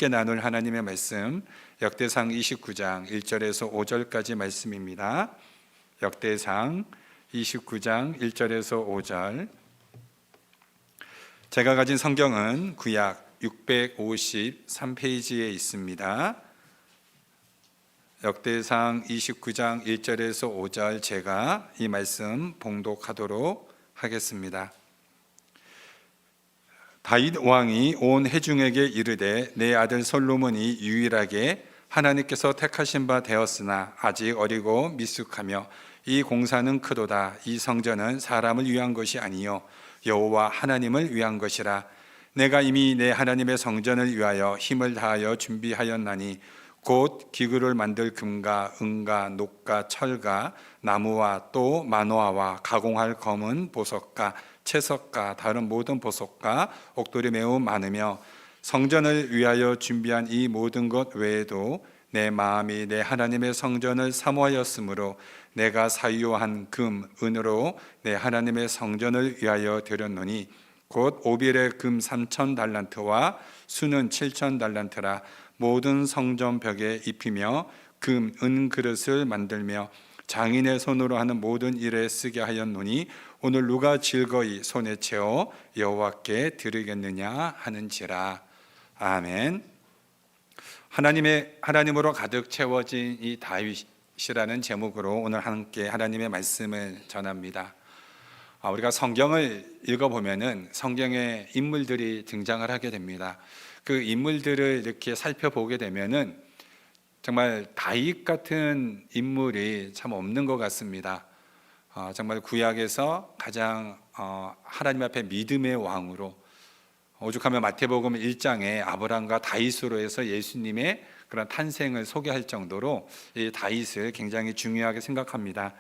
함께 나눌 하나님의 말씀 역대상 29장 1절에서 5절까지 말씀입니다. 역대상 29장 1절에서 5절. 제가 가진 성경은 구약 653페이지에 있습니다. 역대상 29장 1절에서 5절 제가 이 말씀 봉독하도록 하겠습니다. 다윗 왕이 온 회중에게 이르되 내 아들 솔로몬이 유일하게 하나님께서 택하신 바 되었으나 아직 어리고 미숙하며 이 공사는 크도다. 이 성전은 사람을 위한 것이 아니요 여호와 하나님을 위한 것이라. 내가 이미 내 하나님의 성전을 위하여 힘을 다하여 준비하였나니 곧 기구를 만들 금과 은과 녹과 철과 나무와 또 마노아와 가공할 검은 보석과 채석과 다른 모든 보석과 옥돌이 매우 많으며 성전을 위하여 준비한 이 모든 것 외에도 내 마음이 내 하나님의 성전을 사모하였으므로 내가 사유한 금, 은으로 내 하나님의 성전을 위하여 드렸노니 곧 오빌의 금 3,000달란트와 수는 7,000달란트라. 모든 성전 벽에 입히며 금, 은 그릇을 만들며 장인의 손으로 하는 모든 일에 쓰게 하였노니 오늘 누가 즐거이 손에 채워 여호와께 드리겠느냐 하는지라. 아멘. 하나님으로 가득 채워진 이 다윗이라는 제목으로 오늘 함께 하나님의 말씀을 전합니다. 우리가 성경을 읽어보면은 성경에 인물들이 등장을 하게 됩니다. 그 인물들을 이렇게 살펴보게 되면은 정말 다윗 같은 인물이 참 없는 것 같습니다. 정말 구약에서 가장 하나님 앞에 믿음의 왕으로, 오죽하면 마태복음 1장에 아브라함과 다윗으로 해서 예수님의 그런 탄생을 소개할 정도로 이 다윗을 굉장히 중요하게 생각합니다.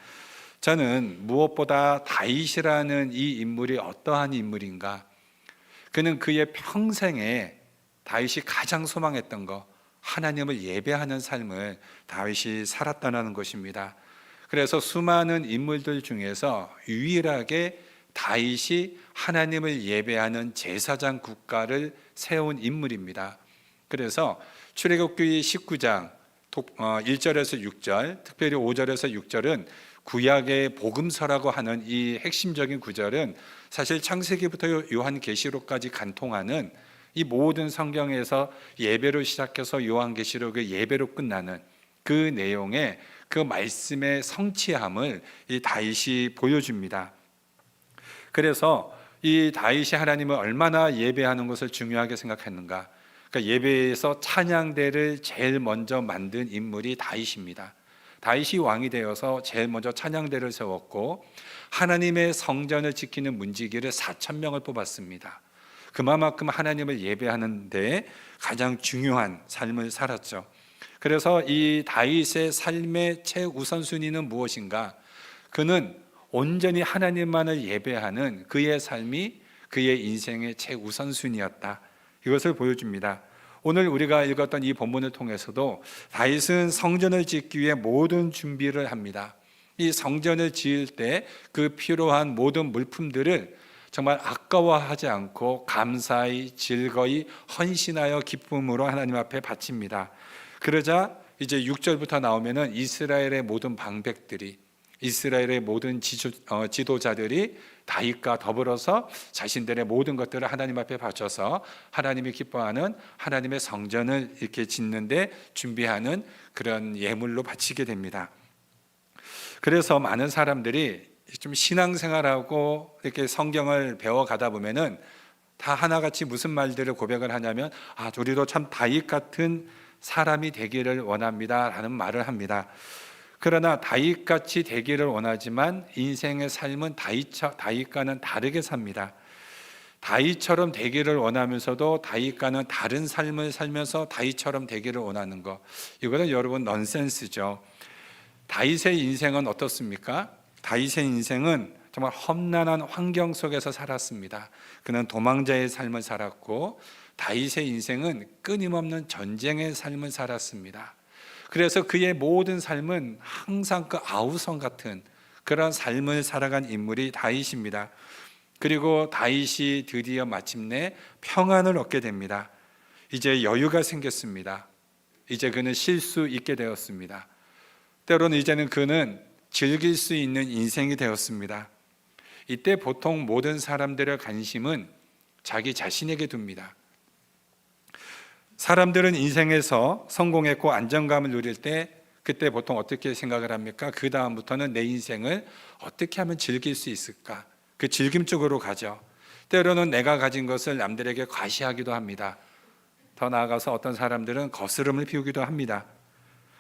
저는 무엇보다 다윗이라는 이 인물이 어떠한 인물인가, 그는 그의 평생에 다윗이 가장 소망했던 것, 하나님을 예배하는 삶을 다윗이 살았다는 것입니다. 그래서 수많은 인물들 중에서 유일하게 다윗이 하나님을 예배하는 제사장 국가를 세운 인물입니다. 그래서 출애굽기 19장 1절에서 6절, 특별히 5절에서 6절은 구약의 복음서라고 하는 이 핵심적인 구절은 사실 창세기부터 요한계시록까지 간통하는 이 모든 성경에서 예배로 시작해서 요한계시록의 예배로 끝나는 그 내용의 그 말씀의 성취함을 이 다윗이 보여줍니다. 그래서 이 다윗이 하나님을 얼마나 예배하는 것을 중요하게 생각했는가, 그러니까 예배에서 찬양대를 제일 먼저 만든 인물이 다윗입니다. 다윗이 왕이 되어서 제일 먼저 찬양대를 세웠고 하나님의 성전을 지키는 문지기를 4,000명을 뽑았습니다. 그만큼 하나님을 예배하는 데 가장 중요한 삶을 살았죠. 그래서 이 다윗의 삶의 최우선순위는 무엇인가? 그는 온전히 하나님만을 예배하는 그의 삶이 그의 인생의 최우선순위였다. 이것을 보여줍니다. 오늘 우리가 읽었던 이 본문을 통해서도 다윗은 성전을 짓기 위해 모든 준비를 합니다. 이 성전을 지을 때 그 필요한 모든 물품들을 정말 아까워하지 않고 감사히 즐거이 헌신하여 기쁨으로 하나님 앞에 바칩니다. 그러자 이제 6절부터 나오면은 이스라엘의 모든 방백들이, 이스라엘의 모든 지도자들이 다윗과 더불어서 자신들의 모든 것들을 하나님 앞에 바쳐서 하나님이 기뻐하는 하나님의 성전을 이렇게 짓는데 준비하는 그런 예물로 바치게 됩니다. 그래서 많은 사람들이 좀 신앙생활하고 이렇게 성경을 배워가다 보면은 다 하나같이 무슨 말들을 고백을 하냐면 우리도 참 다윗 같은 사람이 되기를 원합니다 라는 말을 합니다. 그러나 다윗같이 되기를 원하지만 인생의 삶은 다윗과는 다르게 삽니다. 다윗처럼 되기를 원하면서도 다윗과는 다른 삶을 살면서 다윗처럼 되기를 원하는 것, 이거는 여러분 넌센스죠. 다윗의 인생은 어떻습니까? 다윗의 인생은 정말 험난한 환경 속에서 살았습니다. 그는 도망자의 삶을 살았고 다윗의 인생은 끊임없는 전쟁의 삶을 살았습니다. 그래서 그의 모든 삶은 항상 그 아우성 같은 그런 삶을 살아간 인물이 다윗입니다. 그리고 다윗이 드디어 마침내 평안을 얻게 됩니다. 이제 여유가 생겼습니다. 이제 그는 쉴 수 있게 되었습니다. 때로는 이제는 그는 즐길 수 있는 인생이 되었습니다. 이때 보통 모든 사람들의 관심은 자기 자신에게 둡니다. 사람들은 인생에서 성공했고 안정감을 누릴 때 그때 보통 어떻게 생각을 합니까? 그 다음부터는 내 인생을 어떻게 하면 즐길 수 있을까? 그 즐김 쪽으로 가죠. 때로는 내가 가진 것을 남들에게 과시하기도 합니다. 더 나아가서 어떤 사람들은 거스름을 피우기도 합니다.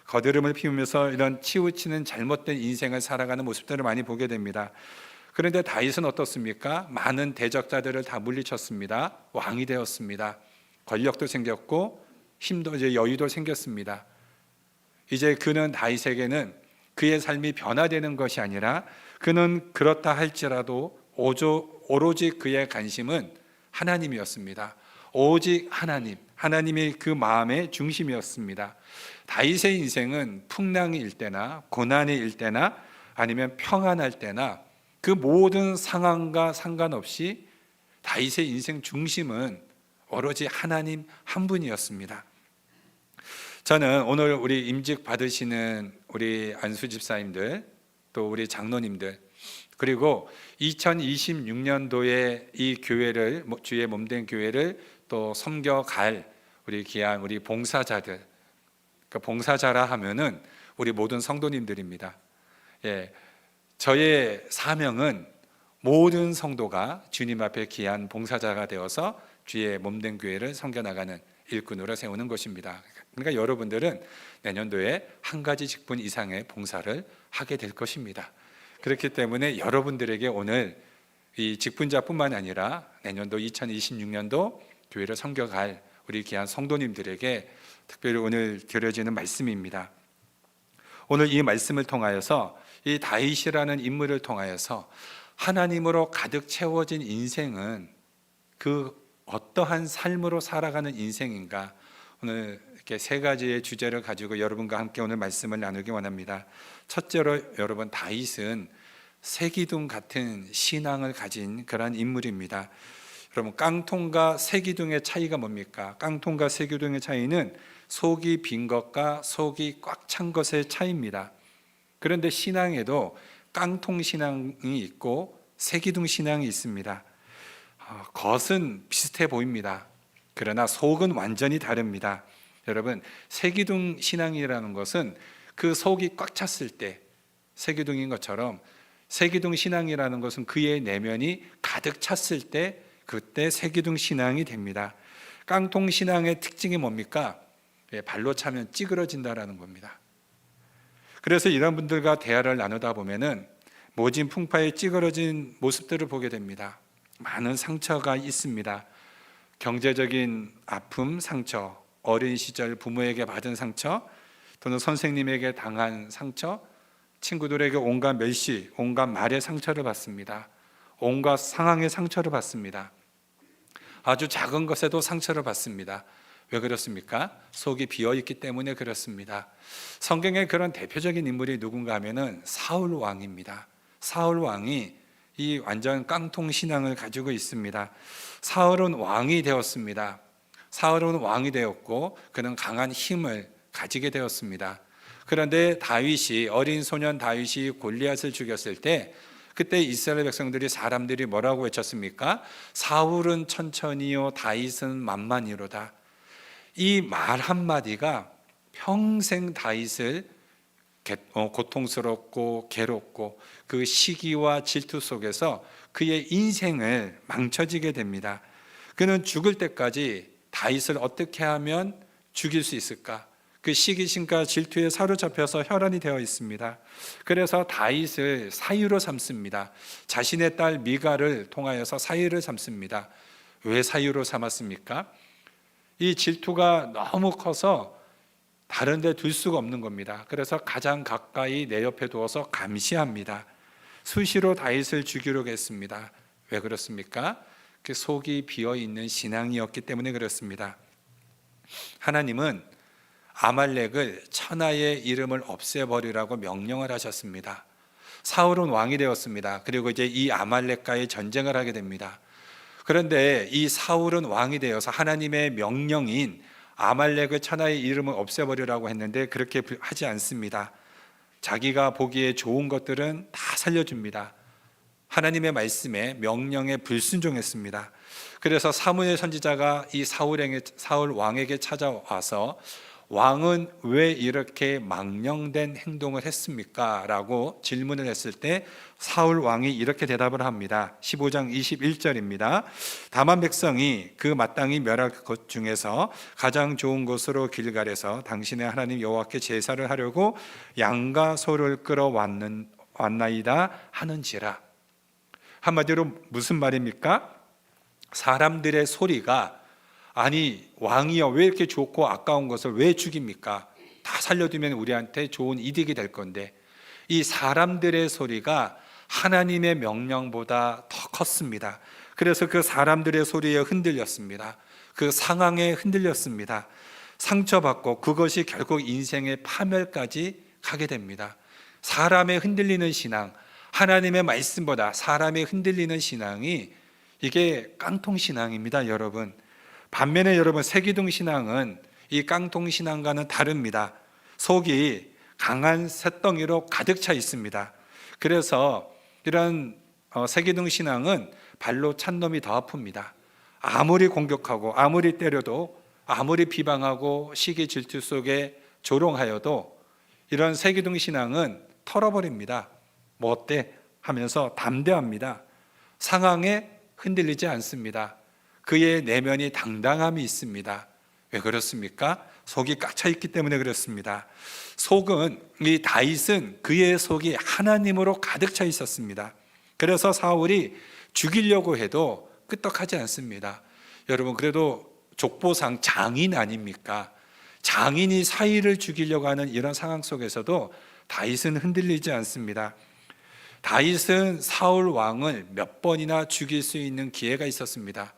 거드름을 피우면서 이런 치우치는 잘못된 인생을 살아가는 모습들을 많이 보게 됩니다. 그런데 다윗은 어떻습니까? 많은 대적자들을 다 물리쳤습니다. 왕이 되었습니다. 권력도 생겼고 힘도 이제 여유도 생겼습니다. 이제 그는 다윗에게는 그의 삶이 변화되는 것이 아니라 그는 그렇다 할지라도 오로지 그의 관심은 하나님이었습니다. 오직 하나님이 그 마음의 중심이었습니다. 다윗의 인생은 풍랑일 때나 고난일 때나 아니면 평안할 때나 그 모든 상황과 상관없이 다윗의 인생 중심은 오로지 하나님 한 분이었습니다. 저는 오늘 우리 임직 받으시는 우리 안수 집사님들, 또 우리 장로님들, 그리고 2026년도에 이 교회를, 주의 몸된 교회를 또 섬겨갈 우리 귀한 우리 봉사자들, 그 봉사자라 하면은 우리 모든 성도님들입니다. 예, 저의 사명은 모든 성도가 주님 앞에 귀한 봉사자가 되어서 주의 몸된 교회를 섬겨나가는 일꾼으로 세우는 것입니다. 그러니까 여러분들은 내년도에 한 가지 직분 이상의 봉사를 하게 될 것입니다. 그렇기 때문에 여러분들에게 오늘 이 직분자뿐만 아니라 내년도 2026년도 교회를 섬겨갈 우리 귀한 성도님들에게 특별히 오늘 드려지는 말씀입니다. 오늘 이 말씀을 통하여서 이 다윗이라는 인물을 통하여서 하나님으로 가득 채워진 인생은 그 어떠한 삶으로 살아가는 인생인가, 오늘 이렇게 세 가지의 주제를 가지고 여러분과 함께 오늘 말씀을 나누기 원합니다. 첫째로 여러분, 다윗은 새기둥 같은 신앙을 가진 그러한 인물입니다. 여러분, 깡통과 새기둥의 차이가 뭡니까? 깡통과 새기둥의 차이는 속이 빈 것과 속이 꽉 찬 것의 차이입니다. 그런데 신앙에도 깡통 신앙이 있고 새기둥 신앙이 있습니다. 겉은 비슷해 보입니다. 그러나 속은 완전히 다릅니다. 여러분, 새기둥 신앙이라는 것은 그 속이 꽉 찼을 때 새기둥인 것처럼, 새기둥 신앙이라는 것은 그의 내면이 가득 찼을 때 그때 새기둥 신앙이 됩니다. 깡통 신앙의 특징이 뭡니까? 발로 차면 찌그러진다라는 겁니다. 그래서 이런 분들과 대화를 나누다 보면은 모진 풍파에 찌그러진 모습들을 보게 됩니다. 많은 상처가 있습니다. 경제적인 아픔, 상처, 어린 시절 부모에게 받은 상처, 또는 선생님에게 당한 상처, 친구들에게 온갖 멸시, 온갖 말의 상처를 받습니다. 온갖 상황의 상처를 받습니다. 아주 작은 것에도 상처를 받습니다. 왜 그렇습니까? 속이 비어있기 때문에 그렇습니다. 성경의 그런 대표적인 인물이 누군가 하면은 사울 왕입니다. 사울 왕이 이 완전 깡통 신앙을 가지고 있습니다. 사울은 왕이 되었습니다. 사울은 왕이 되었고 그는 강한 힘을 가지게 되었습니다. 그런데 다윗이, 어린 소년 다윗이 골리앗을 죽였을 때 그때 이스라엘 백성들이, 사람들이 뭐라고 외쳤습니까? 사울은 천천히요 다윗은 만만히로다. 이 말 한마디가 평생 다윗을 고통스럽고 괴롭고 그 시기와 질투 속에서 그의 인생을 망쳐지게 됩니다. 그는 죽을 때까지 다윗을 어떻게 하면 죽일 수 있을까? 그 시기심과 질투에 사로잡혀서 혈안이 되어 있습니다. 그래서 다윗을 사유로 삼습니다. 자신의 딸 미갈을 통하여서 사유를 삼습니다. 왜 사유로 삼았습니까? 이 질투가 너무 커서 다른 데 둘 수가 없는 겁니다. 그래서 가장 가까이 내 옆에 두어서 감시합니다. 수시로 다윗을 죽이려고 했습니다. 왜 그렇습니까? 그 속이 비어있는 신앙이었기 때문에 그렇습니다. 하나님은 아말렉을 천하의 이름을 없애버리라고 명령을 하셨습니다. 사울은 왕이 되었습니다. 그리고 이제 이 아말렉과의 전쟁을 하게 됩니다. 그런데 이 사울은 왕이 되어서 하나님의 명령인 아말렉의 천하의 이름을 없애버리라고 했는데 그렇게 하지 않습니다. 자기가 보기에 좋은 것들은 다 살려줍니다. 하나님의 말씀에 명령에 불순종했습니다. 그래서 사무엘 선지자가 이 사울 왕에게 찾아와서 왕은 왜 이렇게 망령된 행동을 했습니까? 라고 질문을 했을 때 사울 왕이 이렇게 대답을 합니다. 15장 21절입니다. 다만 백성이 그 마땅히 멸할 것 중에서 가장 좋은 곳으로 길갈에서 당신의 하나님 여호와께 제사를 하려고 양과 소를 끌어왔나이다 하는지라. 한마디로 무슨 말입니까? 사람들의 소리가 아니 왕이여 왜 이렇게 좋고 아까운 것을 왜 죽입니까? 다 살려두면 우리한테 좋은 이득이 될 건데, 이 사람들의 소리가 하나님의 명령보다 더 컸습니다. 그래서 그 사람들의 소리에 흔들렸습니다. 그 상황에 흔들렸습니다. 상처받고 그것이 결국 인생의 파멸까지 가게 됩니다. 사람의 흔들리는 신앙, 하나님의 말씀보다 사람의 흔들리는 신앙이 이게 깡통신앙입니다, 여러분. 반면에 여러분, 세기둥 신앙은 이 깡통 신앙과는 다릅니다. 속이 강한 쇳덩이로 가득 차 있습니다. 그래서 이런 세기둥 신앙은 발로 찬 놈이 더 아픕니다. 아무리 공격하고 아무리 때려도 아무리 비방하고 시기 질투 속에 조롱하여도 이런 세기둥 신앙은 털어버립니다. 뭐 어때? 하면서 담대합니다. 상황에 흔들리지 않습니다. 그의 내면이 당당함이 있습니다. 왜 그렇습니까? 속이 꽉 차 있기 때문에 그렇습니다. 이 다윗은 그의 속이 하나님으로 가득 차 있었습니다. 그래서 사울이 죽이려고 해도 끄떡하지 않습니다. 여러분, 그래도 족보상 장인 아닙니까? 장인이 사위를 죽이려고 하는 이런 상황 속에서도 다윗은 흔들리지 않습니다. 다윗은 사울 왕을 몇 번이나 죽일 수 있는 기회가 있었습니다.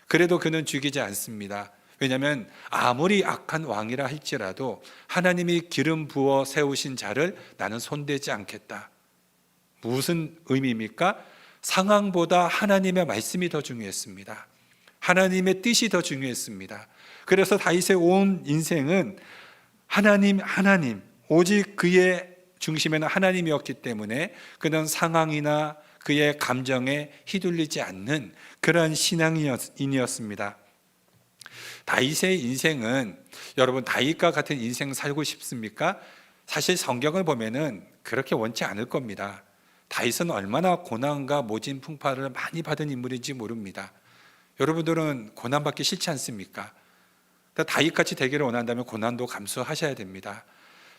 그래도 그는 죽이지 않습니다. 왜냐하면 아무리 악한 왕이라 할지라도 하나님이 기름 부어 세우신 자를 나는 손대지 않겠다. 무슨 의미입니까? 상황보다 하나님의 말씀이 더 중요했습니다. 하나님의 뜻이 더 중요했습니다. 그래서 다윗의 온 인생은 하나님, 오직 그의 중심에는 하나님이었기 때문에 그는 상황이나 그의 감정에 휘둘리지 않는 그러한 신앙인이었습니다. 다윗의 인생은, 여러분 다윗과 같은 인생 살고 싶습니까? 사실 성경을 보면은 그렇게 원치 않을 겁니다. 다윗은 얼마나 고난과 모진 풍파를 많이 받은 인물인지 모릅니다. 여러분들은 고난받기 싫지 않습니까? 다윗같이 되기를 원한다면 고난도 감수하셔야 됩니다.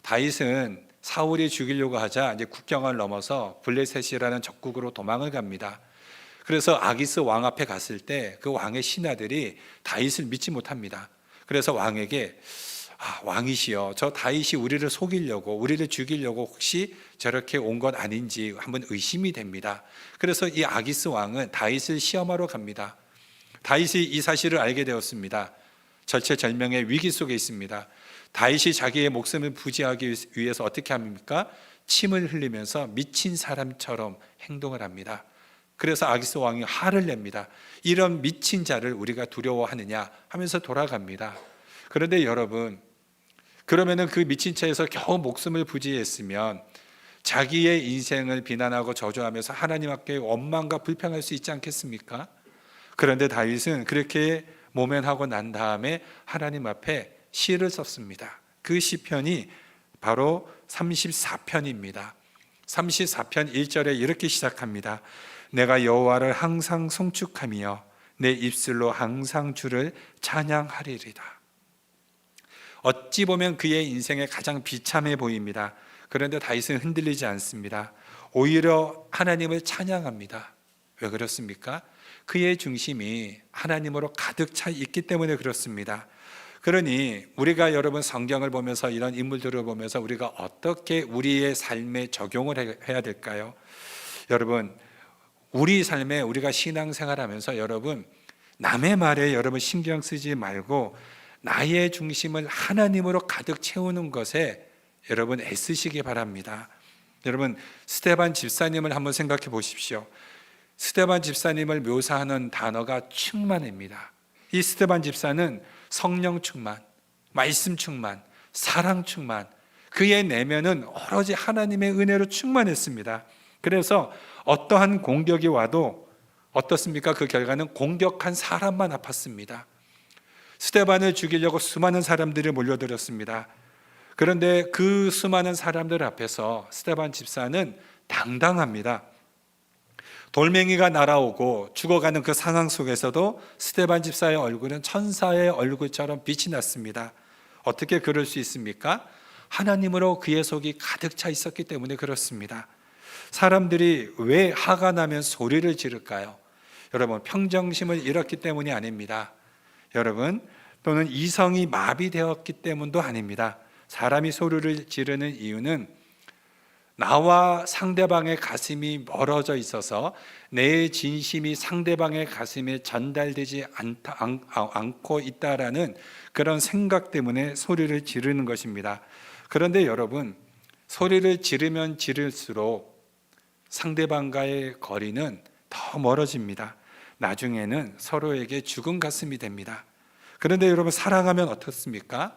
다윗은 사울이 죽이려고 하자 이제 국경을 넘어서 블레셋이라는 적국으로 도망을 갑니다. 그래서 아기스 왕 앞에 갔을 때 그 왕의 신하들이 다윗을 믿지 못합니다. 그래서 왕에게 왕이시여, 저 다윗이 우리를 속이려고, 우리를 죽이려고 혹시 저렇게 온 것 아닌지 한번 의심이 됩니다. 그래서 이 아기스 왕은 다윗을 시험하러 갑니다. 다윗이 이 사실을 알게 되었습니다. 절체절명의 위기 속에 있습니다. 다윗이 자기의 목숨을 부지하기 위해서 어떻게 합니까? 침을 흘리면서 미친 사람처럼 행동을 합니다. 그래서 아기스 왕이 화를 냅니다. 이런 미친 자를 우리가 두려워하느냐 하면서 돌아갑니다. 그런데 여러분, 그러면은 그 미친 채에서 겨우 목숨을 부지했으면 자기의 인생을 비난하고 저주하면서 하나님 앞에 원망과 불평할 수 있지 않겠습니까? 그런데 다윗은 그렇게 모면하고 난 다음에 하나님 앞에 시를 썼습니다. 그 시편이 바로 34편입니다. 34편 1절에 이렇게 시작합니다. 내가 여호와를 항상 송축하며 내 입술로 항상 주를 찬양하리이다. 어찌 보면 그의 인생에 가장 비참해 보입니다. 그런데 다윗은 흔들리지 않습니다. 오히려 하나님을 찬양합니다. 왜 그렇습니까? 그의 중심이 하나님으로 가득 차 있기 때문에 그렇습니다. 그러니 우리가 여러분 성경을 보면서 이런 인물들을 보면서 우리가 어떻게 우리의 삶에 적용을 해야 될까요? 여러분, 우리 삶에 우리가 신앙생활하면서 여러분 남의 말에 여러분 신경 쓰지 말고 나의 중심을 하나님으로 가득 채우는 것에 여러분 애쓰시기 바랍니다. 여러분 스데반 집사님을 한번 생각해 보십시오. 스데반 집사님을 묘사하는 단어가 충만입니다. 이 스데반 집사는 성령 충만, 말씀 충만, 사랑 충만, 그의 내면은 오로지 하나님의 은혜로 충만했습니다. 그래서 어떠한 공격이 와도 어떻습니까? 그 결과는 공격한 사람만 아팠습니다. 스데반을 죽이려고 수많은 사람들이 몰려들었습니다. 그런데 그 수많은 사람들 앞에서 스데반 집사는 당당합니다. 돌멩이가 날아오고 죽어가는 그 상황 속에서도 스데반 집사의 얼굴은 천사의 얼굴처럼 빛이 났습니다. 어떻게 그럴 수 있습니까? 하나님으로 그의 속이 가득 차 있었기 때문에 그렇습니다. 사람들이 왜 화가 나면 소리를 지를까요? 여러분, 평정심을 잃었기 때문이 아닙니다. 여러분, 또는 이성이 마비되었기 때문도 아닙니다. 사람이 소리를 지르는 이유는 나와 상대방의 가슴이 멀어져 있어서 내 진심이 상대방의 가슴에 전달되지 않고 있다라는 그런 생각 때문에 소리를 지르는 것입니다. 그런데 여러분, 소리를 지르면 지를수록 상대방과의 거리는 더 멀어집니다. 나중에는 서로에게 죽은 가슴이 됩니다. 그런데 여러분, 사랑하면 어떻습니까?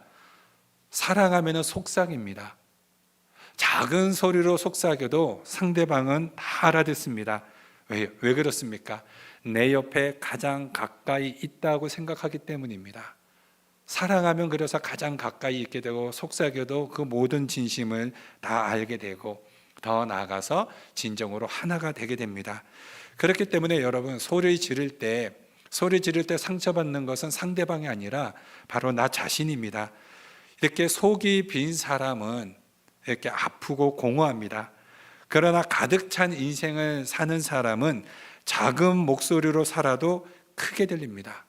사랑하면 속삭입니다. 작은 소리로 속삭여도 상대방은 다 알아듣습니다. 왜 그렇습니까? 내 옆에 가장 가까이 있다고 생각하기 때문입니다. 사랑하면 그래서 가장 가까이 있게 되고 속삭여도 그 모든 진심을 다 알게 되고 더 나아가서 진정으로 하나가 되게 됩니다. 그렇기 때문에 여러분, 소리 지를 때 상처받는 것은 상대방이 아니라 바로 나 자신입니다. 이렇게 속이 빈 사람은 이렇게 아프고 공허합니다. 그러나 가득 찬 인생을 사는 사람은 작은 목소리로 살아도 크게 들립니다.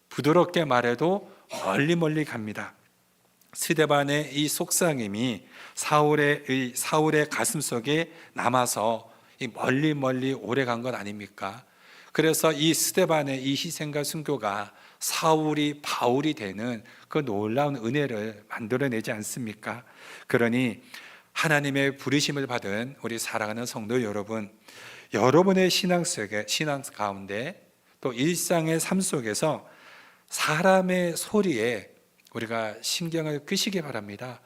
부드럽게 말해도 멀리 갑니다. 스데반의 이 속삭임이 사울의 가슴 속에 남아서 멀리 오래 간 것 아닙니까? 그래서 이 스데반의 이 희생과 순교가 사울이 바울이 되는 그 놀라운 은혜를 만들어내지 않습니까? 그러니 하나님의 부르심을 받은 우리 사랑하는 성도 여러분, 여러분의 신앙 가운데 또 일상의 삶 속에서 사람의 소리에 우리가 신경을 끄시기 바랍니다.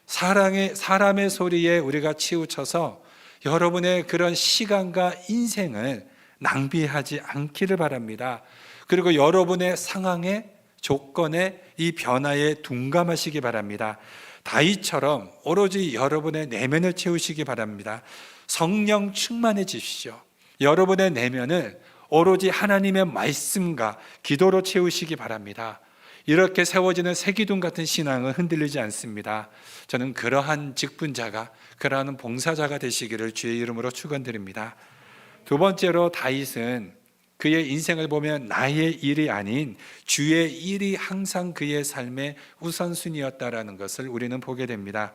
사람의 소리에 우리가 치우쳐서 여러분의 그런 시간과 인생을 낭비하지 않기를 바랍니다. 그리고 여러분의 상황에 조건에 이 변화에 둔감하시기 바랍니다. 다윗처럼 오로지 여러분의 내면을 채우시기 바랍니다. 성령 충만해지십시오. 여러분의 내면을 오로지 하나님의 말씀과 기도로 채우시기 바랍니다. 이렇게 세워지는 새기둥 같은 신앙은 흔들리지 않습니다. 저는 그러한 직분자가, 그러한 봉사자가 되시기를 주의 이름으로 축원드립니다. 두 번째로 다윗은 그의 인생을 보면 나의 일이 아닌 주의 일이 항상 그의 삶의 우선순위였다라는 것을 우리는 보게 됩니다.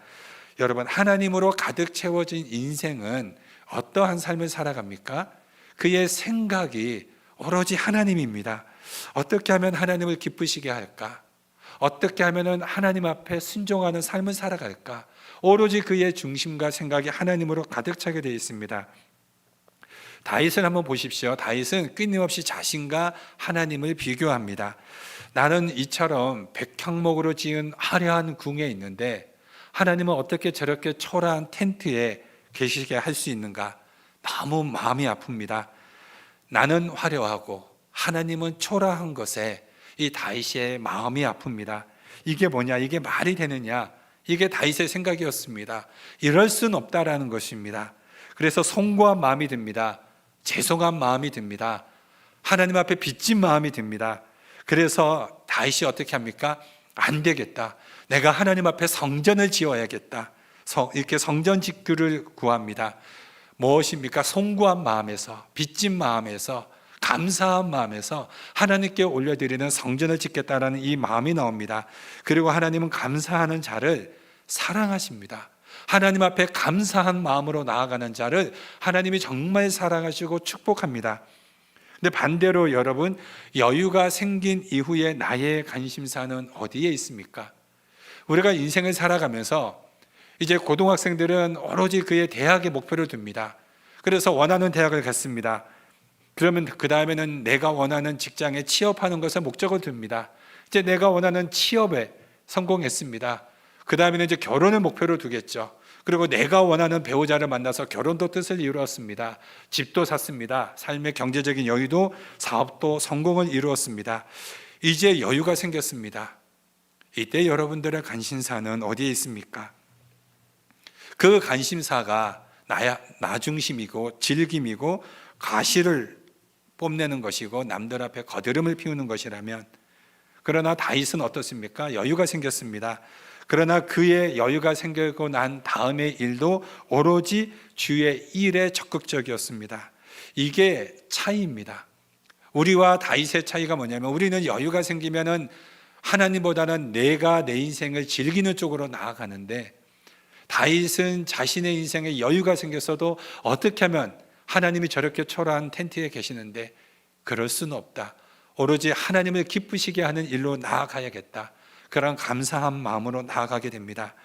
여러분, 하나님으로 가득 채워진 인생은 어떠한 삶을 살아갑니까? 그의 생각이 오로지 하나님입니다. 어떻게 하면 하나님을 기쁘시게 할까? 어떻게 하면 하나님 앞에 순종하는 삶을 살아갈까? 오로지 그의 중심과 생각이 하나님으로 가득 차게 되어 있습니다. 다윗을 한번 보십시오. 다윗은 끊임없이 자신과 하나님을 비교합니다. 나는 이처럼 백향목으로 지은 화려한 궁에 있는데 하나님은 어떻게 저렇게 초라한 텐트에 계시게 할 수 있는가? 너무 마음이 아픕니다. 나는 화려하고 하나님은 초라한 것에 이 다윗의 마음이 아픕니다. 이게 뭐냐? 이게 말이 되느냐? 이게 다윗의 생각이었습니다. 이럴 수는 없다라는 것입니다. 그래서 송구한 마음이 듭니다. 죄송한 마음이 듭니다. 하나님 앞에 빚진 마음이 듭니다. 그래서 다윗이 어떻게 합니까? 안 되겠다. 내가 하나님 앞에 성전을 지어야겠다. 이렇게 성전 짓기를 구합니다. 무엇입니까? 송구한 마음에서, 빚진 마음에서, 감사한 마음에서 하나님께 올려드리는 성전을 짓겠다라는 이 마음이 나옵니다. 그리고 하나님은 감사하는 자를 사랑하십니다. 하나님 앞에 감사한 마음으로 나아가는 자를 하나님이 정말 사랑하시고 축복합니다. 근데 반대로 여러분, 여유가 생긴 이후에 나의 관심사는 어디에 있습니까? 우리가 인생을 살아가면서 이제 고등학생들은 오로지 그의 대학의 목표를 둡니다. 그래서 원하는 대학을 갔습니다. 그러면 그 다음에는 내가 원하는 직장에 취업하는 것을 목적을 둡니다. 이제 내가 원하는 취업에 성공했습니다. 그 다음에는 이제 결혼을 목표로 두겠죠. 그리고 내가 원하는 배우자를 만나서 결혼도 뜻을 이루었습니다. 집도 샀습니다. 삶의 경제적인 여유도, 사업도 성공을 이루었습니다. 이제 여유가 생겼습니다. 이때 여러분들의 관심사는 어디에 있습니까? 그 관심사가 나 중심이고 즐김이고 과실을 뽐내는 것이고 남들 앞에 거드름을 피우는 것이라면, 그러나 다윗은 어떻습니까? 여유가 생겼습니다. 그러나 그의 여유가 생기고 난 다음의 일도 오로지 주의 일에 적극적이었습니다. 이게 차이입니다. 우리와 다윗의 차이가 뭐냐면, 우리는 여유가 생기면은 하나님보다는 내가 내 인생을 즐기는 쪽으로 나아가는데, 다윗은 자신의 인생에 여유가 생겼어도 어떻게 하면 하나님이 저렇게 초라한 텐트에 계시는데 그럴 수는 없다. 오로지 하나님을 기쁘시게 하는 일로 나아가야겠다. 그런 감사한 마음으로 나아가게 됩니다.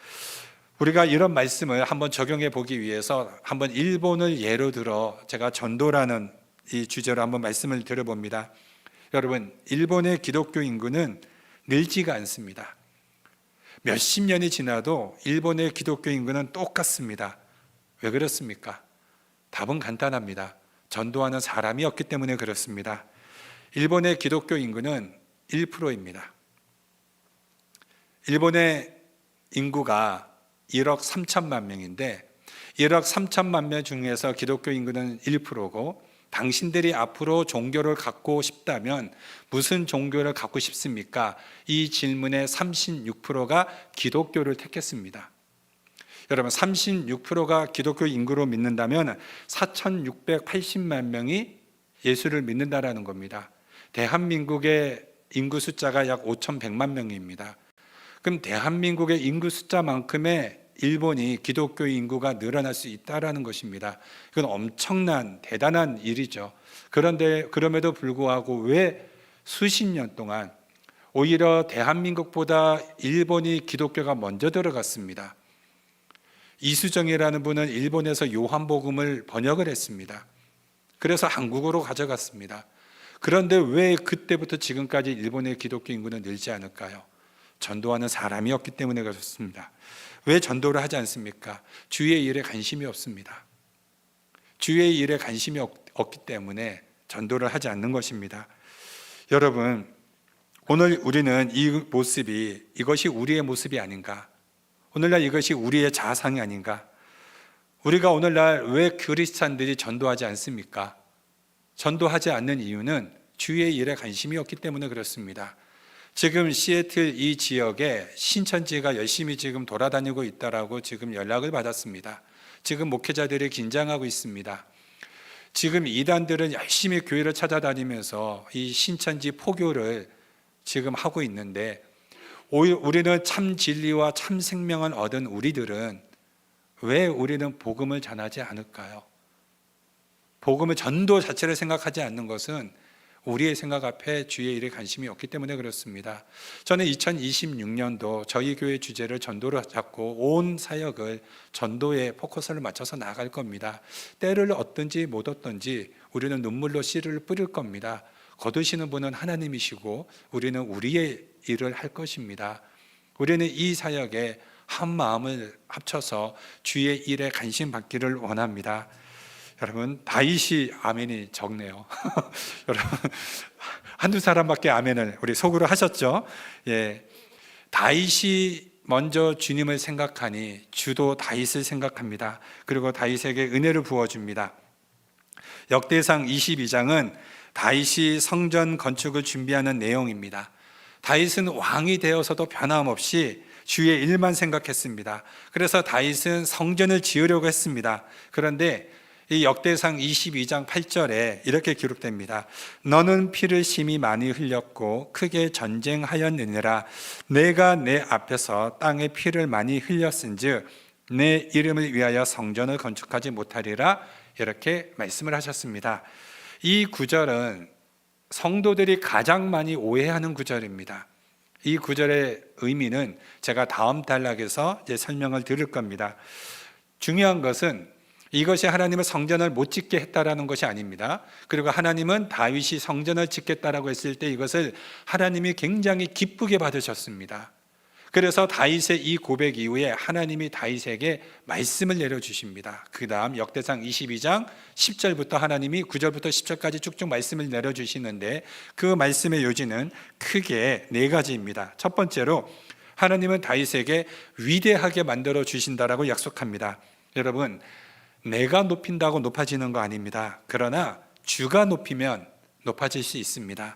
우리가 이런 말씀을 한번 적용해 보기 위해서 한번 일본을 예로 들어 제가 전도라는 이 주제로 한번 말씀을 드려봅니다. 여러분, 일본의 기독교 인구는 늘지가 않습니다. 몇십 년이 지나도 일본의 기독교 인구는 똑같습니다. 왜 그렇습니까? 답은 간단합니다. 전도하는 사람이 없기 때문에 그렇습니다. 일본의 기독교 인구는 1%입니다. 일본의 인구가 1억 3천만 명인데 1억 3천만 명 중에서 기독교 인구는 1%고, 당신들이 앞으로 종교를 갖고 싶다면 무슨 종교를 갖고 싶습니까? 이 질문의 36%가 기독교를 택했습니다. 여러분, 36%가 기독교 인구로 믿는다면 4,680만 명이 예수를 믿는다라는 겁니다. 대한민국의 인구 숫자가 약 5,100만 명입니다. 그럼 대한민국의 인구 숫자만큼의 일본이 기독교 인구가 늘어날 수 있다라는 것입니다. 이건 엄청난 대단한 일이죠. 그런데 그럼에도 불구하고 왜 수십 년 동안 오히려 대한민국보다 일본이 기독교가 먼저 들어갔습니다. 이수정이라는 분은 일본에서 요한복음을 번역을 했습니다. 그래서 한국어로 가져갔습니다. 그런데 왜 그때부터 지금까지 일본의 기독교 인구는 늘지 않을까요? 전도하는 사람이 없기 때문에 그렇습니다. 왜 전도를 하지 않습니까? 주의 일에 관심이 없습니다. 주의 일에 관심이 없기 때문에 전도를 하지 않는 것입니다. 여러분, 오늘 우리는 이 모습이, 이것이 우리의 모습이 아닌가? 오늘날 이것이 우리의 자상이 아닌가? 우리가 오늘날 왜 크리스찬들이 전도하지 않습니까? 전도하지 않는 이유는 주의 일에 관심이 없기 때문에 그렇습니다. 지금 시애틀 이 지역에 신천지가 열심히 지금 돌아다니고 있다라고 지금 연락을 받았습니다. 지금 목회자들이 긴장하고 있습니다. 지금 이단들은 열심히 교회를 찾아다니면서 이 신천지 포교를 지금 하고 있는데, 우리는 참 진리와 참 생명을 얻은 우리들은 왜 우리는 복음을 전하지 않을까요? 복음의 전도 자체를 생각하지 않는 것은 우리의 생각 앞에 주의 일에 관심이 없기 때문에 그렇습니다. 저는 2026년도 저희 교회 주제를 전도로 잡고 온 사역을 전도에 포커스를 맞춰서 나아갈 겁니다. 때를 얻든지 못 얻든지 우리는 눈물로 씨를 뿌릴 겁니다. 거두시는 분은 하나님이시고 우리는 우리의 일을 할 것입니다. 우리는 이 사역에 한 마음을 합쳐서 주의 일에 관심 받기를 원합니다. 여러분, 다윗이 아멘이 적네요. 여러분, 한두 사람밖에 아멘을 우리 속으로 하셨죠? 예, 다윗이 먼저 주님을 생각하니 주도 다윗을 생각합니다. 그리고 다윗에게 은혜를 부어줍니다. 역대상 22장은 다윗이 성전 건축을 준비하는 내용입니다. 다윗은 왕이 되어서도 변함없이 주의 일만 생각했습니다. 그래서 다윗은 성전을 지으려고 했습니다. 그런데 이 역대상 22장 8절에 이렇게 기록됩니다. 너는 피를 심히 많이 흘렸고 크게 전쟁하였느니라. 내가 내 앞에서 땅에 피를 많이 흘렸은즉 내 이름을 위하여 성전을 건축하지 못하리라. 이렇게 말씀을 하셨습니다. 이 구절은 성도들이 가장 많이 오해하는 구절입니다. 이 구절의 의미는 제가 다음 단락에서 이제 설명을 드릴 겁니다. 중요한 것은 이것이 하나님은 성전을 못 짓게 했다라는 것이 아닙니다. 그리고 하나님은 다윗이 성전을 짓겠다라고 했을 때 이것을 하나님이 굉장히 기쁘게 받으셨습니다. 그래서 다윗의 이 고백 이후에 하나님이 다윗에게 말씀을 내려주십니다. 그 다음 역대상 22장 10절부터 하나님이 9절부터 10절까지 쭉쭉 말씀을 내려주시는데 그 말씀의 요지는 크게 네 가지입니다. 첫 번째로 하나님은 다윗에게 위대하게 만들어 주신다라고 약속합니다. 여러분, 내가 높인다고 높아지는 거 아닙니다. 그러나 주가 높이면 높아질 수 있습니다.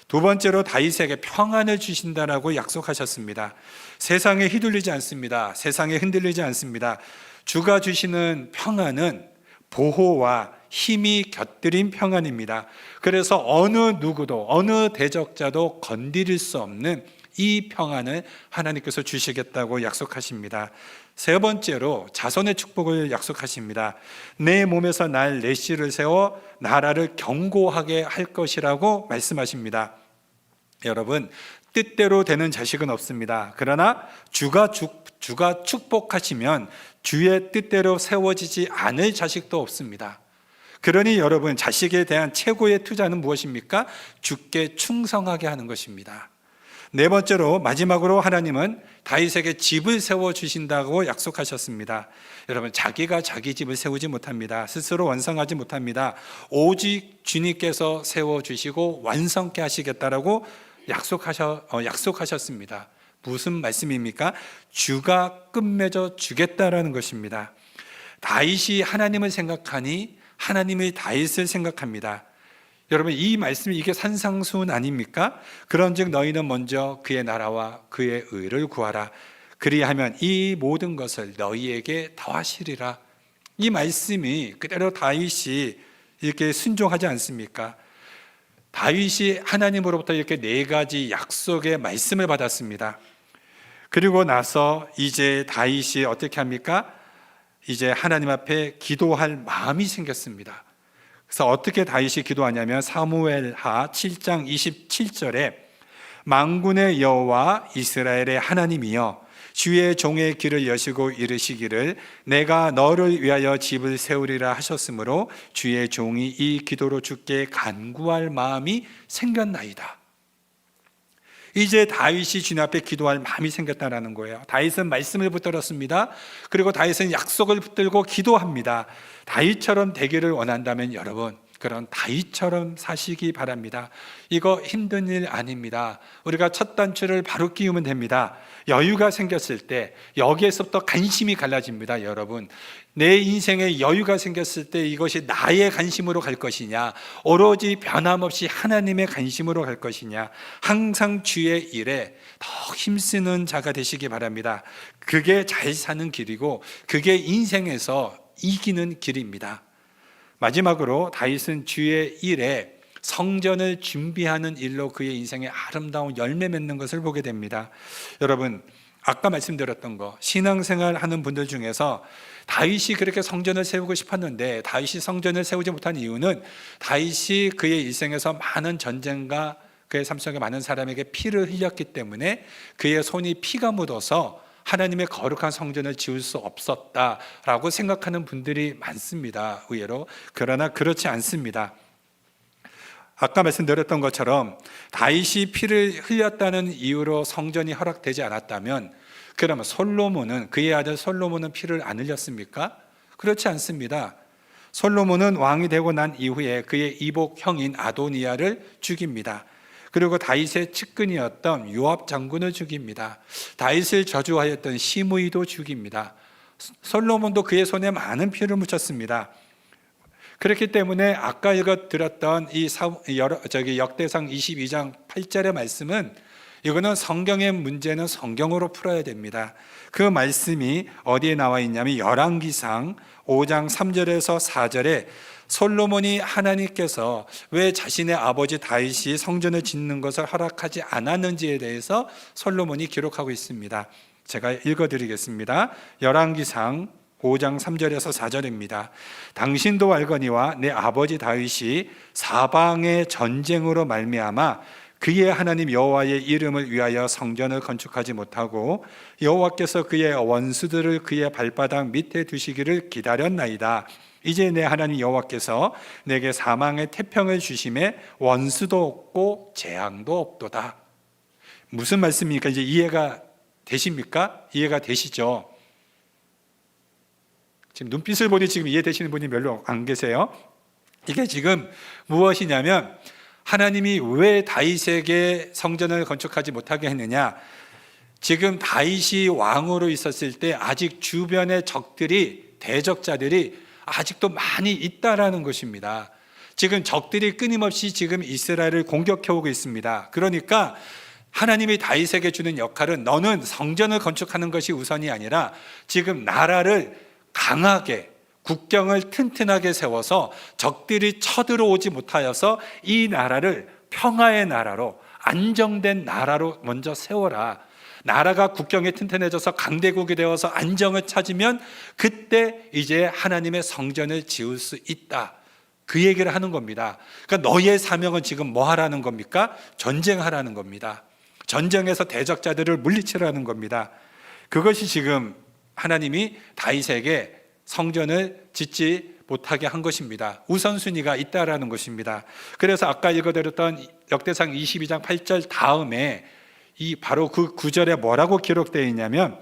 두 번째로 다윗에게 평안을 주신다라고 약속하셨습니다. 세상에 휘둘리지 않습니다. 세상에 흔들리지 않습니다. 주가 주시는 평안은 보호와 힘이 곁들인 평안입니다. 그래서 어느 누구도 어느 대적자도 건드릴 수 없는 이 평안을 하나님께서 주시겠다고 약속하십니다. 세 번째로 자손의 축복을 약속하십니다. 내 몸에서 날 내씨를 세워 나라를 견고하게 할 것이라고 말씀하십니다. 여러분, 뜻대로 되는 자식은 없습니다. 그러나 주가 축복하시면 주의 뜻대로 세워지지 않을 자식도 없습니다. 그러니 여러분, 자식에 대한 최고의 투자는 무엇입니까? 주께 충성하게 하는 것입니다. 네 번째로 마지막으로 하나님은 다윗에게 집을 세워주신다고 약속하셨습니다. 여러분, 자기가 자기 집을 세우지 못합니다. 스스로 완성하지 못합니다. 오직 주님께서 세워주시고 완성케 하시겠다라고 약속하셨습니다. 무슨 말씀입니까? 주가 끝맺어 주겠다라는 것입니다. 다윗이 하나님을 생각하니 하나님이 다윗을 생각합니다. 여러분, 이 말씀이 이게 산상수훈 아닙니까? 그런즉 너희는 먼저 그의 나라와 그의 의를 구하라. 그리하면 이 모든 것을 너희에게 더하시리라. 이 말씀이 그대로 다윗이 이렇게 순종하지 않습니까? 다윗이 하나님으로부터 이렇게 네 가지 약속의 말씀을 받았습니다. 그리고 나서 이제 다윗이 어떻게 합니까? 이제 하나님 앞에 기도할 마음이 생겼습니다. 그래서 어떻게 다윗이 기도하냐면 사무엘하 7장 27절에 만군의 여호와 이스라엘의 하나님이여 주의 종의 길을 여시고 이르시기를 내가 너를 위하여 집을 세우리라 하셨으므로 주의 종이 이 기도로 주께 간구할 마음이 생겼나이다. 이제 다윗이 주님 앞에 기도할 마음이 생겼다는 거예요. 다윗은 말씀을 붙들었습니다. 그리고 다윗은 약속을 붙들고 기도합니다. 다윗처럼 되기를 원한다면 여러분, 그런 다윗처럼 사시기 바랍니다. 이거 힘든 일 아닙니다. 우리가 첫 단추를 바로 끼우면 됩니다. 여유가 생겼을 때 여기에서부터 관심이 갈라집니다. 여러분, 내 인생에 여유가 생겼을 때 이것이 나의 관심으로 갈 것이냐, 오로지 변함없이 하나님의 관심으로 갈 것이냐, 항상 주의 일에 더 힘쓰는 자가 되시기 바랍니다. 그게 잘 사는 길이고 그게 인생에서 이기는 길입니다. 마지막으로 다윗은 주의 일에 성전을 준비하는 일로 그의 인생에 아름다운 열매 맺는 것을 보게 됩니다. 여러분, 아까 말씀드렸던 거, 신앙생활 하는 분들 중에서 다윗이 그렇게 성전을 세우고 싶었는데 다윗이 성전을 세우지 못한 이유는 다윗이 그의 일생에서 많은 전쟁과 그의 삶 속에 많은 사람에게 피를 흘렸기 때문에 그의 손이 피가 묻어서 하나님의 거룩한 성전을 지을 수 없었다라고 생각하는 분들이 많습니다. 의외로. 그러나 그렇지 않습니다. 아까 말씀드렸던 것처럼 다윗이 피를 흘렸다는 이유로 성전이 허락되지 않았다면 그러면 솔로몬은, 그의 아들 솔로몬은 피를 안 흘렸습니까? 그렇지 않습니다. 솔로몬은 왕이 되고 난 이후에 그의 이복 형인 아도니아를 죽입니다. 그리고 다윗의 측근이었던 요압 장군을 죽입니다. 다윗을 저주하였던 시므이도 죽입니다. 솔로몬도 그의 손에 많은 피를 묻혔습니다. 그렇기 때문에 아까 읽어드렸던 이 역대상 22장 8절의 말씀은, 이거는 성경의 문제는 성경으로 풀어야 됩니다. 그 말씀이 어디에 나와 있냐면 열왕기상 5장 3절에서 4절에 솔로몬이 하나님께서 왜 자신의 아버지 다윗이 성전을 짓는 것을 허락하지 않았는지에 대해서 솔로몬이 기록하고 있습니다. 제가 읽어드리겠습니다. 열왕기상 5장 3절에서 4절입니다. 당신도 알거니와 내 아버지 다윗이 사방의 전쟁으로 말미암아 그의 하나님 여호와의 이름을 위하여 성전을 건축하지 못하고 여호와께서 그의 원수들을 그의 발바닥 밑에 두시기를 기다렸나이다. 이제 내 하나님 여호와께서 내게 사망의 태평을 주심에 원수도 없고 재앙도 없도다. 무슨 말씀입니까? 이제 이해가 되십니까? 이해가 되시죠? 지금 눈빛을 보니 지금 이해되시는 분이 별로 안 계세요. 이게 지금 무엇이냐면 하나님이 왜 다윗에게 성전을 건축하지 못하게 했느냐? 지금 다윗이 왕으로 있었을 때 아직 주변의 적들이, 대적자들이 아직도 많이 있다라는 것입니다. 지금 적들이 끊임없이 지금 이스라엘을 공격해 오고 있습니다. 그러니까 하나님이 다윗에게 주는 역할은 너는 성전을 건축하는 것이 우선이 아니라 지금 나라를 강하게, 국경을 튼튼하게 세워서 적들이 쳐들어오지 못하여서 이 나라를 평화의 나라로, 안정된 나라로 먼저 세워라. 나라가 국경이 튼튼해져서 강대국이 되어서 안정을 찾으면 그때 이제 하나님의 성전을 지을 수 있다. 그 얘기를 하는 겁니다. 그러니까 너의 사명은 지금 뭐 하라는 겁니까? 전쟁하라는 겁니다. 전쟁에서 대적자들을 물리치라는 겁니다. 그것이 지금 하나님이 다윗에게 성전을 짓지 못하게 한 것입니다. 우선순위가 있다라는 것입니다. 그래서 아까 읽어드렸던 역대상 22장 8절 다음에 이 바로 그 구절에 뭐라고 기록되어 있냐면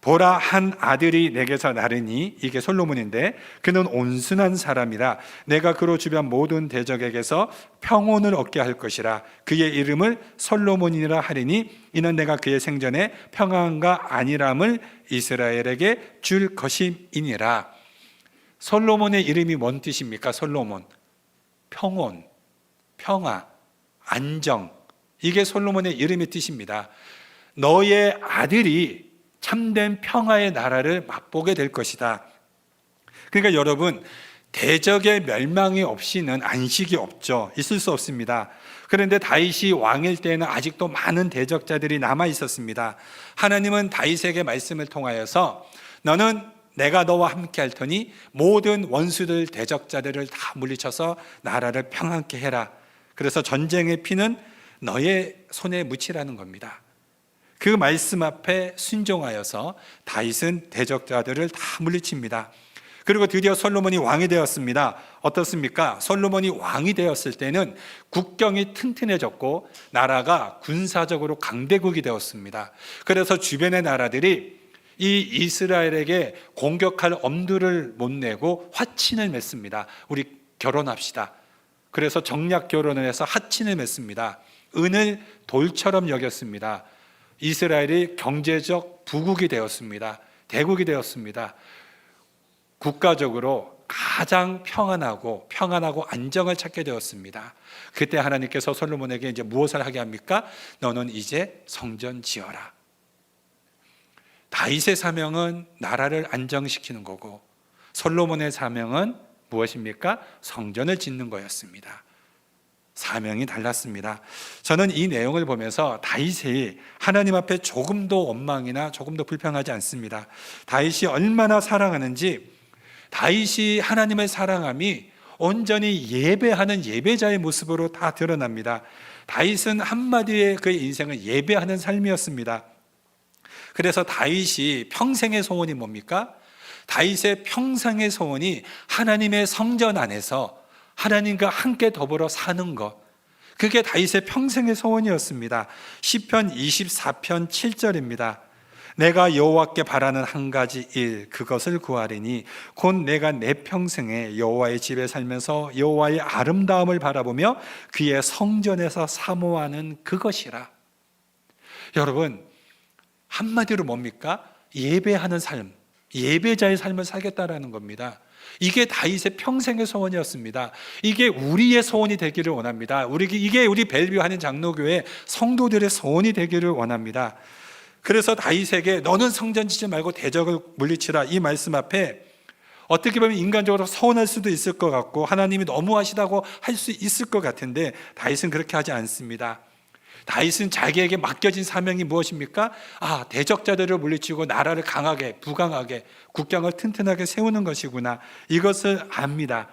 보라 한 아들이 내게서 나르니, 이게 솔로몬인데 그는 온순한 사람이라 내가 그로 주변 모든 대적에게서 평온을 얻게 할 것이라 그의 이름을 솔로몬이라 하리니 이는 내가 그의 생전에 평안과 안일함을 이스라엘에게 줄 것임이니라. 솔로몬의 이름이 뭔 뜻입니까? 솔로몬, 평온, 평화, 안정, 이게 솔로몬의 이름의 뜻입니다. 너의 아들이 참된 평화의 나라를 맛보게 될 것이다. 그러니까 여러분, 대적의 멸망이 없이는 안식이 없죠. 있을 수 없습니다. 그런데 다윗이 왕일 때는 아직도 많은 대적자들이 남아 있었습니다. 하나님은 다윗에게 말씀을 통하여서 너는 내가 너와 함께 할 터니 모든 원수들, 대적자들을 다 물리쳐서 나라를 평안케 해라. 그래서 전쟁의 피는 너의 손에 묻히라는 겁니다. 그 말씀 앞에 순종하여서 다윗은 대적자들을 다 물리칩니다. 그리고 드디어 솔로몬이 왕이 되었습니다. 어떻습니까? 솔로몬이 왕이 되었을 때는 국경이 튼튼해졌고 나라가 군사적으로 강대국이 되었습니다. 그래서 주변의 나라들이 이 이스라엘에게 공격할 엄두를 못 내고 화친을 맺습니다. 우리 결혼합시다. 그래서 정략 결혼을 해서 하친을 맺습니다. 은을 돌처럼 여겼습니다. 이스라엘이 경제적 부국이 되었습니다. 대국이 되었습니다. 국가적으로 가장 평안하고 안정을 찾게 되었습니다. 그때 하나님께서 솔로몬에게 이제 무엇을 하게 합니까? 너는 이제 성전 지어라. 다윗의 사명은 나라를 안정시키는 거고 솔로몬의 사명은 무엇입니까? 성전을 짓는 거였습니다. 사명이 달랐습니다. 저는 이 내용을 보면서 다윗이 하나님 앞에 조금도 원망이나 조금도 불평하지 않습니다. 다윗이 얼마나 사랑하는지, 다윗이 하나님을 사랑함이 온전히 예배하는 예배자의 모습으로 다 드러납니다. 다윗은 한마디의 그의 인생은 예배하는 삶이었습니다. 그래서 다윗이 평생의 소원이 뭡니까? 다윗의 평생의 소원이 하나님의 성전 안에서 하나님과 함께 더불어 사는 것, 그게 다윗의 평생의 소원이었습니다. 시편 24편 7절입니다. 내가 여호와께 바라는 한 가지 일, 그것을 구하리니 곧 내가 내 평생에 여호와의 집에 살면서 여호와의 아름다움을 바라보며 그의 성전에서 사모하는 그것이라. 여러분, 한마디로 뭡니까? 예배하는 삶, 예배자의 삶을 살겠다라는 겁니다. 이게 다윗의 평생의 소원이었습니다. 이게 우리의 소원이 되기를 원합니다. 이게 우리 벨뷰 하는 장로교회 성도들의 소원이 되기를 원합니다. 그래서 다윗에게 너는 성전 짓지 말고 대적을 물리치라, 이 말씀 앞에 어떻게 보면 인간적으로 서운할 수도 있을 것 같고 하나님이 너무하시다고 할 수 있을 것 같은데 다윗은 그렇게 하지 않습니다. 다윗은 자기에게 맡겨진 사명이 무엇입니까? 대적자들을 물리치고 나라를 강하게, 부강하게, 국경을 튼튼하게 세우는 것이구나. 이것을 압니다.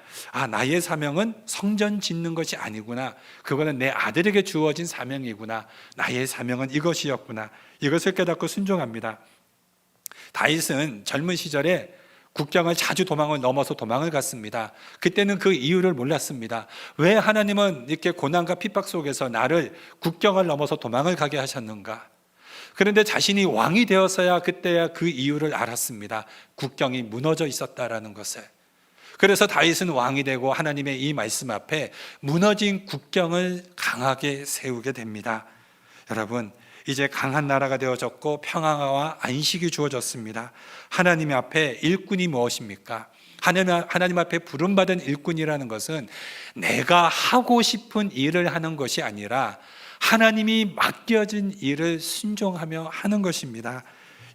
나의 사명은 성전 짓는 것이 아니구나. 그거는 내 아들에게 주어진 사명이구나. 나의 사명은 이것이었구나. 이것을 깨닫고 순종합니다. 다윗은 젊은 시절에 국경을 자주 넘어서 도망을 갔습니다. 그때는 그 이유를 몰랐습니다. 왜 하나님은 이렇게 고난과 핍박 속에서 나를 국경을 넘어서 도망을 가게 하셨는가? 그런데 자신이 왕이 되었어야 그때야 그 이유를 알았습니다. 국경이 무너져 있었다라는 것을. 그래서 다윗은 왕이 되고 하나님의 이 말씀 앞에 무너진 국경을 강하게 세우게 됩니다. 여러분, 이제 강한 나라가 되어졌고 평화와 안식이 주어졌습니다. 하나님 앞에 일꾼이 무엇입니까? 하나님 앞에 부름받은 일꾼이라는 것은 내가 하고 싶은 일을 하는 것이 아니라 하나님이 맡겨진 일을 순종하며 하는 것입니다.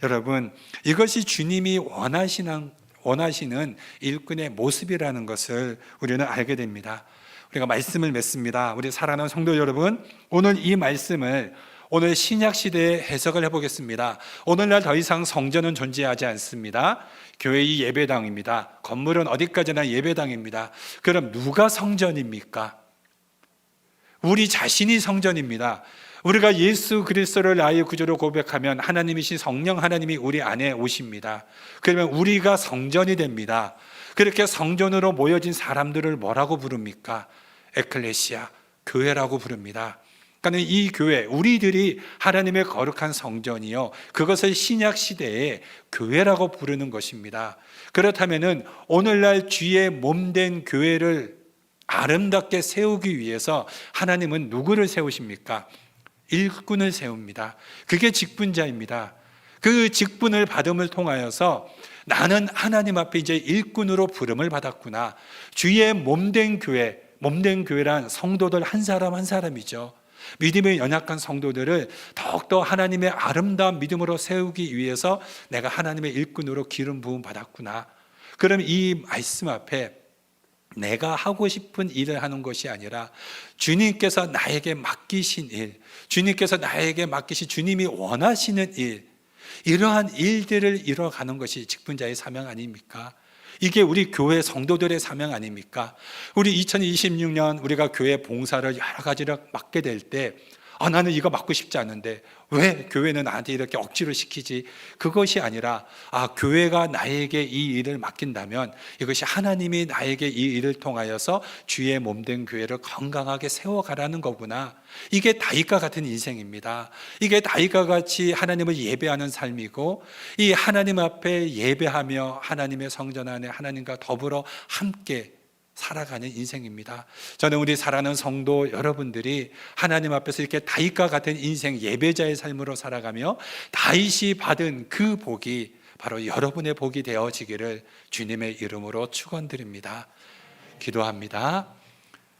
여러분, 이것이 주님이 원하시는 일꾼의 모습이라는 것을 우리는 알게 됩니다. 우리가 말씀을 맺습니다. 우리 사랑하는 성도 여러분, 오늘 이 말씀을 오늘 신약 시대에 해석을 해보겠습니다. 오늘날 더 이상 성전은 존재하지 않습니다. 교회의 예배당입니다. 건물은 어디까지나 예배당입니다. 그럼 누가 성전입니까? 우리 자신이 성전입니다. 우리가 예수 그리스도를 나의 구주로 고백하면 하나님이신 성령 하나님이 우리 안에 오십니다. 그러면 우리가 성전이 됩니다. 그렇게 성전으로 모여진 사람들을 뭐라고 부릅니까? 에클레시아, 교회라고 부릅니다. 그러니까 이 교회, 우리들이 하나님의 거룩한 성전이요, 그것을 신약 시대에 교회라고 부르는 것입니다. 그렇다면은 오늘날 주의 몸된 교회를 아름답게 세우기 위해서 하나님은 누구를 세우십니까? 일꾼을 세웁니다. 그게 직분자입니다. 그 직분을 받음을 통하여서 나는 하나님 앞에 이제 일꾼으로 부름을 받았구나. 주의 몸된 교회, 몸된 교회란 성도들 한 사람 한 사람이죠. 믿음의 연약한 성도들을 더욱더 하나님의 아름다운 믿음으로 세우기 위해서 내가 하나님의 일꾼으로 기름 부음 받았구나. 그럼 이 말씀 앞에 내가 하고 싶은 일을 하는 것이 아니라 주님께서 나에게 맡기신 일, 주님께서 나에게 맡기신 주님이 원하시는 일, 이러한 일들을 이뤄가는 것이 직분자의 사명 아닙니까? 이게 우리 교회 성도들의 사명 아닙니까? 우리 2026년 우리가 교회 봉사를 여러 가지를 맡게 될 때 나는 이거 맡고 싶지 않은데 왜 교회는 나한테 이렇게 억지로 시키지? 그것이 아니라 교회가 나에게 이 일을 맡긴다면 이것이 하나님이 나에게 이 일을 통하여서 주의 몸된 교회를 건강하게 세워가라는 거구나. 이게 다윗과 같은 인생입니다. 이게 다윗과 같이 하나님을 예배하는 삶이고, 이 하나님 앞에 예배하며 하나님의 성전 안에 하나님과 더불어 함께 살아가는 인생입니다. 저는 우리 사랑하는 성도 여러분들이 하나님 앞에서 이렇게 다윗과 같은 인생, 예배자의 삶으로 살아가며 다윗이 받은 그 복이 바로 여러분의 복이 되어지기를 주님의 이름으로 축원드립니다. 기도합니다.